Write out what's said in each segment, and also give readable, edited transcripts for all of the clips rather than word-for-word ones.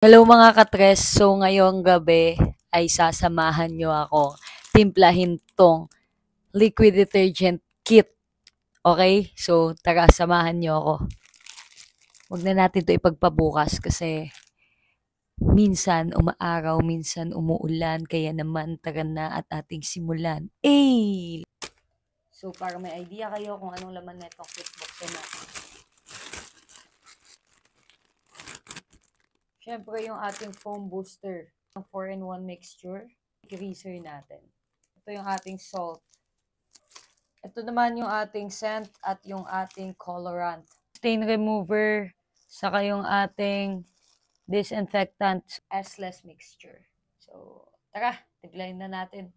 Hello mga katres, so ngayong gabi ay sasamahan nyo ako timplahin tong liquid detergent kit. Okay? So tara, samahan nyo ako. Huwag na natin to ipagpabukas kasi minsan umaaraw, minsan umuulan, kaya naman tara na at ating simulan. Eh! So para may idea kayo kung anong laman na itong kit, buksan natin. Siyempre yung ating foam booster, ang 4-in-1 mixture, greaser natin. Ito yung ating salt. Ito naman yung ating scent at yung ating colorant. Stain remover, saka yung ating disinfectant, S-less mixture. So, tara, tiglayin na natin.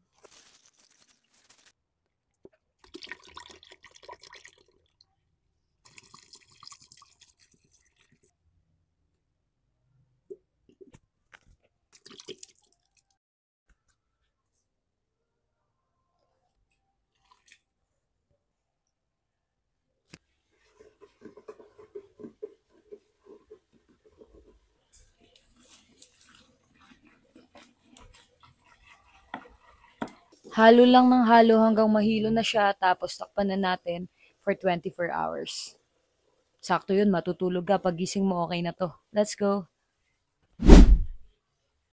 Halo lang ng halo hanggang mahilo na siya, tapos takpan na natin for 24 hours. Sakto yun, matutulog ka, pag gising mo okay na to. Let's go!